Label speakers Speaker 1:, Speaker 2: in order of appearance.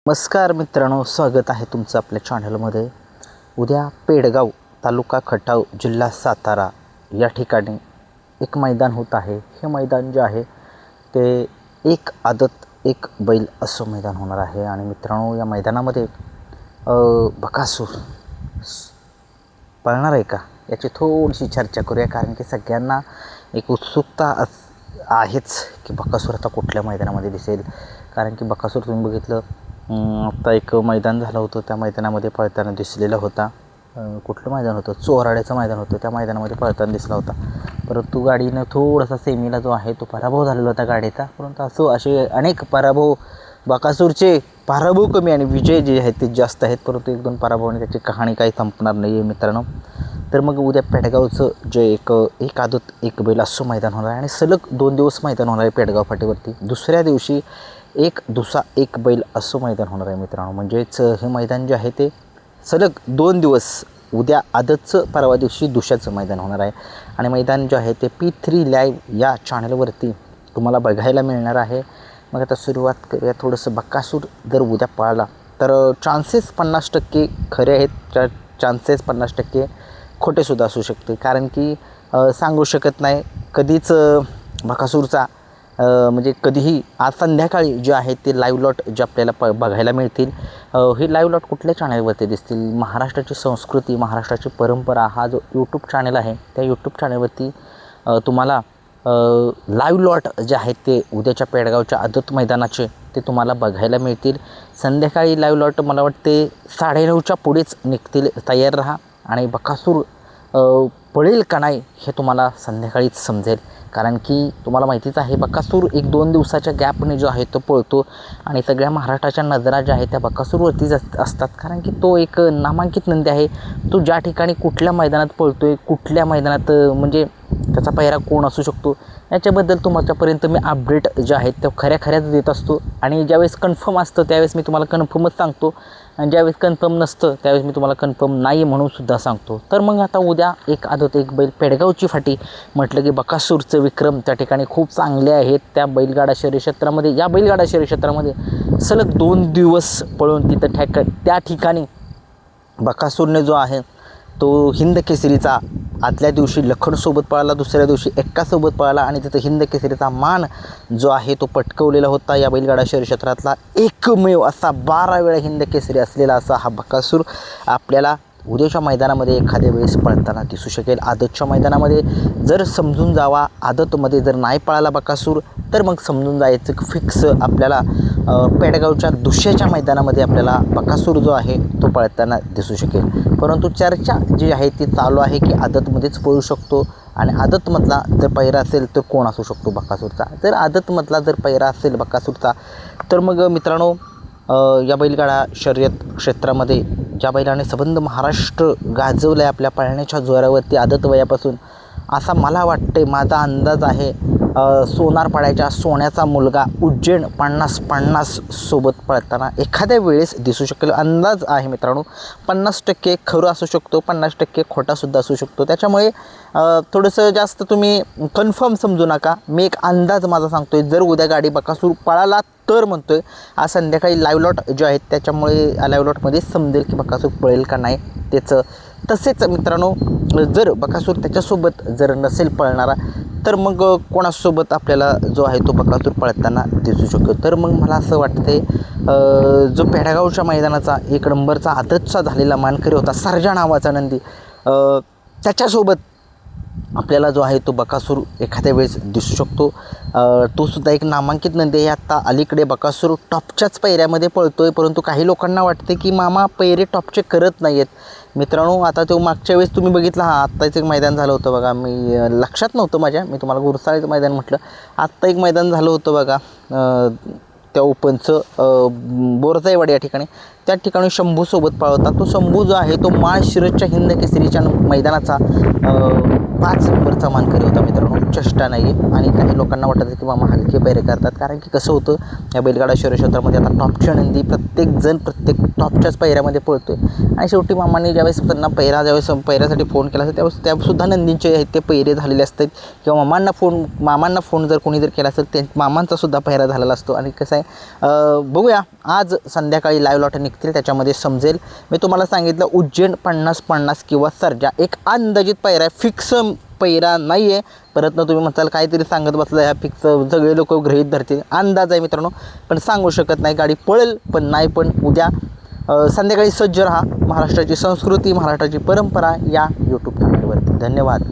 Speaker 1: नमस्कार मित्रांनो, स्वागत आहे तुमचं आपल्या चॅनलमध्ये। उद्या पेडगाव तालुका खटाव जिल्हा सातारा या ठिकाणी एक मैदान होत आहे। हे मैदान जे आहे ते एक आदत एक बैल असं मैदान होणार आहे। आणि मित्रांनो, या मैदानामध्ये बकासूर पळणार आहे का याची थोडीशी चर्चा करूया, कारण की सगळ्यांना एक उत्सुकता आहेच की बकासूर आता कुठल्या मैदानामध्ये दिसेल। कारण की बकासूर तुम्ही बघितलं, आत्ता एक मैदान झालं होतं, त्या मैदानामध्ये पळताना दिसलेला होता। कुठलं मैदान होतं? चोराड्याचं मैदान होतं, त्या मैदानामध्ये पळताना दिसला होता। परंतु गाडीनं थोडासा सेमीला जो आहे तो पराभव झालेला होता गाडीचा। परंतु असे अनेक पराभव बकासूरचे पराभव कमी आणि विजय जे आहेत ते जास्त आहेत। परंतु एक दोन पराभवाने त्याची कहाणी काही संपणार नाही आहे मित्रांनो। तर मग उद्या पेडगावचं जे एक आदत एक बैल असं मैदान होणार आहे आणि सलग 2 दिवस मैदान होणार आहे पेडगाव फाटीवरती। दुसऱ्या दिवशी एक दुसा एक बैल असं मैदान होणार आहे मित्रांनो। म्हणजेच हे मैदान जे आहे ते सलग 2 दिवस, उद्या आदतचं, परवा दिवशी दुशाचं मैदान होणार आहे। आणि मैदान जे आहे ते P3 लाईव्ह या चॅनलवरती तुम्हाला बघायला मिळणार आहे। मग आता सुरुवात करूया। थोडंसं बकासूर जर उद्या पळाला तर चान्सेस 50% खरे आहेत, चान्सेस 50% खोटेसुद्धा असू शकते। कारण की सांगू शकत नाही कधीच बकासूरचा म्हणजे कधीही आज संध्याकाळी जे आहे ते लाईव्ह लॉट जे आपल्याला बघायला मिळतील, हे लाईव्ह लॉट कुठल्या चॅनलवरती दिसतील? महाराष्ट्राची संस्कृती, महाराष्ट्राची परंपरा हा जो यूट्यूब चॅनल आहे त्या यूट्यूब चॅनलवरती तुम्हाला लाईव्ह लॉट जे आहेत ते उद्याच्या पेडगावच्या आदत मैदानाचे ते तुम्हाला बघायला मिळतील। संध्याकाळी लाईव्ह लॉट मला वाटते 9:30च्या पुढेच निघतील। तयार राहा। आणि बकासूर पळेल का नाही हे तुम्हाला संध्याकाळीच समजेल। कारण की तुम्हाला माहितीच आहे बकासूर 1-2 दिवसाच्या गॅपने जो आहे तो पळतो आणि सगळ्या महाराष्ट्राच्या नजरा ज्या आहेत त्या बकासूरवरतीच असतात। कारण की तो एक नामांकित नंदी आहे। तो ज्या ठिकाणी कुठल्या मैदानात पळतो आहे, कुठल्या मैदानात म्हणजे त्याचा पहिरा कोण असू शकतो याच्याबद्दल तुमच्यापर्यंत मी अपडेट जे आहेत ते खऱ्याच देत असतो। आणि ज्यावेळेस कन्फर्म असतं त्यावेळेस मी तुम्हाला कन्फर्मच सांगतो, आणि ज्यावेळेस कन्फर्म नसतं त्यावेळेस मी तुम्हाला कन्फर्म नाही म्हणून सुद्धा सांगतो। तर मग आता उद्या एक आदत एक बैल पेडगावची फाटी म्हटलं की बकासूरचं विक्रम त्या ठिकाणी खूप चांगले आहेत। त्या बैलगाडा शर्यत क्षेत्रामध्ये, या बैलगाडा शर्यत क्षेत्रामध्ये सलग 2 दिवस पळून तिथं त्या ठिकाणी बकासूरने जो आहे तो हिंद केसरीचा आदल्या दिवशी लखनसोबत पळाला, दुसऱ्या दिवशी एक्कासोबत पळाला आणि तिथं हिंद केसरीचा मान जो आहे तो पटकवलेला होता। या बैलगाडा शर्यत क्षेत्रातला एकमेव असा 12 वेळा हिंद केसरी असलेला असा हा बकासूर आपल्याला उद्याच्या मैदानामध्ये एखाद्या वेळेस पळताना दिसू शकेल। आदतच्या मैदानामध्ये जर समजून जावा, आदतमध्ये जर नाही पळाला बकासूर तर मग समजून जायचं की फिक्स आपल्याला पेडगावच्या दुसऱ्याच्या मैदानामध्ये आपल्याला बकासूर जो आहे तो पळताना दिसू शकेल। परंतु चर्चा जी आहे ती चालू आहे की आदतमध्येच पळू शकतो, आणि आदतमधला जर पैरा असेल तर कोण असू शकतो बकासूरचा? जर आदतमधला जर पैरा असेल बकासूरचा तर मग मित्रांनो, या बैलगाडा शर्यत क्षेत्रामध्ये ज्या बैलाने संबंध महाराष्ट्र गाजवलं आहे आपल्या पळण्याच्या जोरावरती आदत वयापासून, असा मला वाटते, माझा अंदाज आहे, सोनारपाड्याच्या सोन्याचा मुलगा उज्जैन 50-50 सोबत पळताना एखाद्या वेळेस दिसू शकेल। अंदाज आहे मित्रांनो, 50% खरं असू शकतो, 50% खोटासुद्धा असू शकतो। त्याच्यामुळे थोडंसं जास्त तुम्ही कन्फर्म समजू नका, मी एक अंदाज माझा सांगतोय। जर उद्या गाडी बकासूर पळाला तर म्हणतोय, आज संध्याकाळी लाईव्ह लॉट जे आहेत त्याच्यामुळे लाईव्ह लॉटमध्ये समजेल की बकासूर पळेल का नाही त्याचं। तसेच मित्रांनो, जर बकासूर त्याच्यासोबत जर नसेल पळणारा तर मग कोणासोबत आपल्याला जो आहे तो बकासूर पळताना दिसू शकतो? तर मग मला असं वाटते जो पेडगावच्या मैदानाचा 1 नंबरचा आदतचा झालेला मानकरी होता सर्जा नावाचा नंदी, त्याच्यासोबत आपल्याला जो आहे तो बकासूर एखाद्या वेळेस दिसू शकतो। तो सुद्धा एक नामांकित नंदी आहे। आत्ता अलीकडे बकासूर टॉपच्याच पैऱ्यामध्ये पळतो आहे, परंतु काही लोकांना वाटते की मामा पैरे टॉपचे करत नाही आहेत। मित्रांनो, आता तो मागच्या वेळेस तुम्ही बघितला, आत्ताच एक मैदान झालं होतं बघा, मी लक्षात नव्हतं माझ्या, मी तुम्हाला गुरसाळेचं मैदान म्हटलं, आत्ता एक मैदान झालं होतं बघा त्या ओपनचं बोरजाईवाडी या ठिकाणी, त्या ठिकाणी शंभूसोबत पळवता। तो शंभू जो आहे तो माळशिरसच्या हिंद केसरीच्या मैदानाचा 5 नंबरचा मानकरी होता मित्रांनो। चेष्टा नाही आहे. आणि काही लोकांना वाटतं की मामा हलके पैरे करतात, कारण की कसं होतं या बैलगाडा शर्यतीमध्ये आता टॉपच्या नंदी प्रत्येक टॉपच्याच पैऱ्यामध्ये पळतो आहे. आणि शेवटी मामांनी ज्यावेळेस त्यांना ज्यावेळेस पैऱ्यासाठी फोन केला असेल त्यावेळेस त्यासुद्धा नंदींचे आहेत ते पैरे झालेले असतात, किंवा मामांना फोन जर कोणी जर केला असेल ते मामांचासुद्धा पैरा झालेला असतो. आणि कसं आहे बघूया, आज संध्याकाळी लाईव्ह लॉट निघतील त्याच्यामध्ये समजेल. मी तुम्हाला सांगितलं उज्जैन 50-50 किंवा सर्जा एक अंदाजित पैरा आहे, फिक्स पैरा नाही आहे. परत ना तुम्ही म्हणताल काहीतरी सांगत बसलं ह्या फिक्स, सगळे लोक गृहीत धरतील. अंदाज आहे मित्रांनो, पण सांगू शकत नाही. गाडी पळेल पण नाही. पण उद्या संध्याकाळी सज्ज राहा. महाराष्ट्राची संस्कृती, महाराष्ट्राची परंपरा या यूट्यूब चॅनलवरती. धन्यवाद.